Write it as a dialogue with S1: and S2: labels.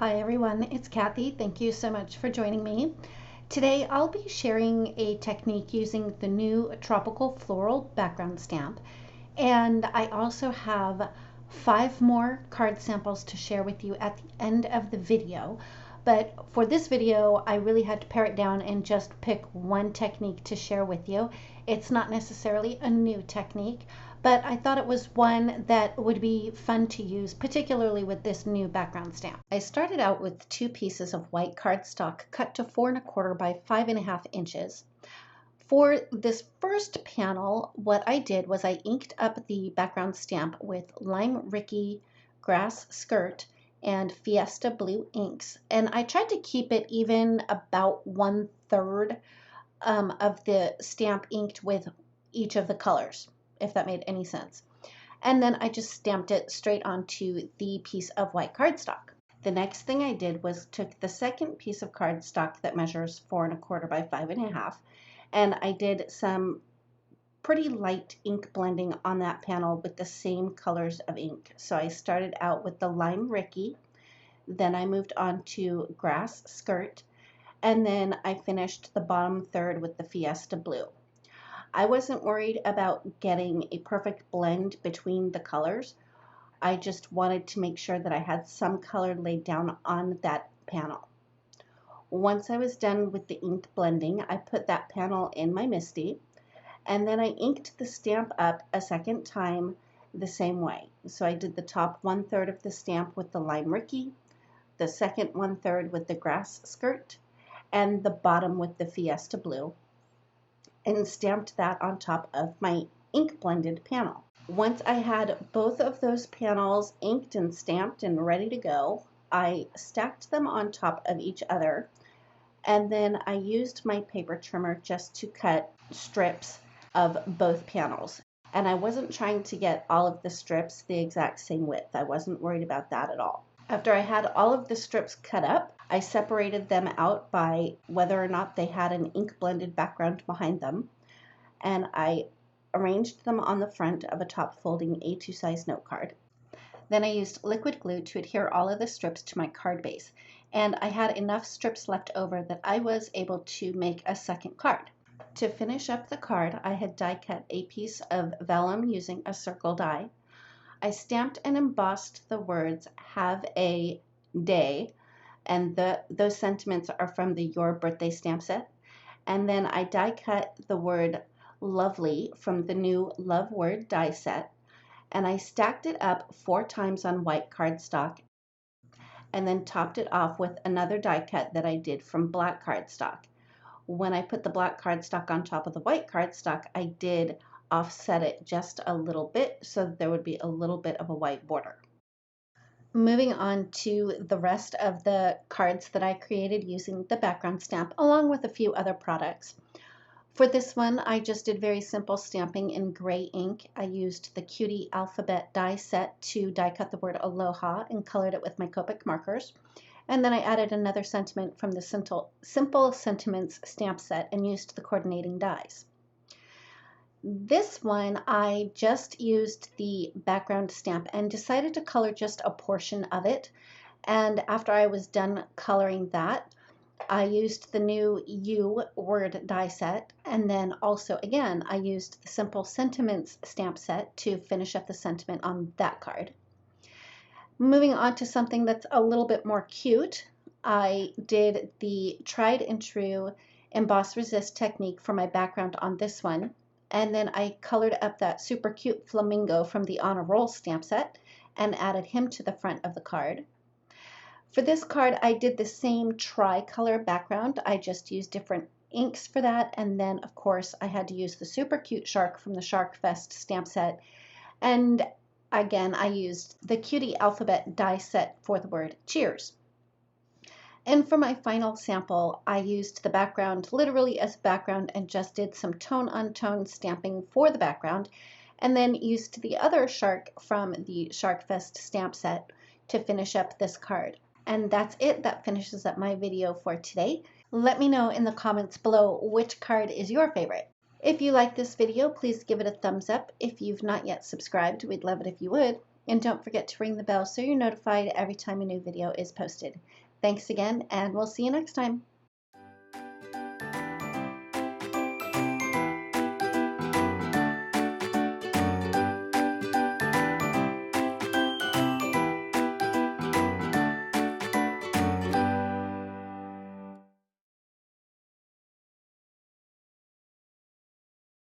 S1: Hi everyone, it's Kathy. Thank you so much for joining me. Today I'll be sharing a technique using the new Tropical Floral Background Stamp, and I also have 5 more card samples to share with you at the end of the video. But for this video, I really had to pare it down and just pick one technique to share with you. It's not necessarily a new technique, but I thought it was one that would be fun to use, particularly with this new background stamp. I started out with 2 pieces of white cardstock cut to 4 1/4 by 5 1/2 inches. For this first panel, what I did was I inked up the background stamp with Lime Ricky, Grass Skirt, and Fiesta Blue inks. And I tried to keep it even about 1/3 of the stamp inked with each of the colors, if that made any sense. And then I just stamped it straight onto the piece of white cardstock. The next thing I did was took the second piece of cardstock that measures 4 1/4 by 5 1/2, and I did some pretty light ink blending on that panel with the same colors of ink. So I started out with the Lime Ricky, then I moved on to Grass Skirt, and then I finished the bottom third with the Fiesta Blue. I wasn't worried about getting a perfect blend between the colors. I just wanted to make sure that I had some color laid down on that panel. Once I was done with the ink blending, I put that panel in my MISTI, and then I inked the stamp up a second time the same way. So I did the top 1/3 of the stamp with the Lime Ricky, the second 1/3 with the Grass Skirt, and the bottom with the Fiesta Blue, and stamped that on top of my ink blended panel. Once I had both of those panels inked and stamped and ready to go, I stacked them on top of each other, and then I used my paper trimmer just to cut strips of both panels. And I wasn't trying to get all of the strips the exact same width. I wasn't worried about that at all. After I had all of the strips cut up, I separated them out by whether or not they had an ink blended background behind them, and I arranged them on the front of a top folding A2 size note card. Then I used liquid glue to adhere all of the strips to my card base, and I had enough strips left over that I was able to make a second card. To finish up the card, I had die cut a piece of vellum using a circle die. I stamped and embossed the words "Have a Day," and those sentiments are from the Your Birthday stamp set. And then I die cut the word "Lovely" from the new Love Word die set, and I stacked it up 4 times on white cardstock, and then topped it off with another die cut that I did from black cardstock. When I put the black cardstock on top of the white cardstock, I did offset it just a little bit so that there would be a little bit of a white border. Moving on to the rest of the cards that I created using the background stamp, along with a few other products. For this one, I just did very simple stamping in gray ink. I used the Cutie Alphabet die set to die cut the word Aloha and colored it with my Copic markers. And then I added another sentiment from the Simple Sentiments stamp set and used the coordinating dies. This one, I just used the background stamp and decided to color just a portion of it. And after I was done coloring that, I used the new You word die set, and then also again I used the Simple Sentiments stamp set to finish up the sentiment on that card. Moving on to something that's a little bit more cute, I did the tried and true emboss resist technique for my background on this one, and then I colored up that super cute flamingo from the On a Roll stamp set and added him to the front of the card. For this card, I did the same tri-color background. I just used different inks for that, and then of course I had to use the super cute shark from the Shark Fest stamp set, and again I used the Cutie Alphabet die set for the word cheers. And for my final sample, I used the background literally as background and just did some tone-on-tone stamping for the background, and then used the other shark from the Shark Fest stamp set to finish up this card. And that's it. That finishes up my video for today. Let me know in the comments below which card is your favorite. If you like this video, please give it a thumbs up. If you've not yet subscribed, we'd love it if you would. And don't forget to ring the bell so you're notified every time a new video is posted. Thanks again, and we'll see you next time.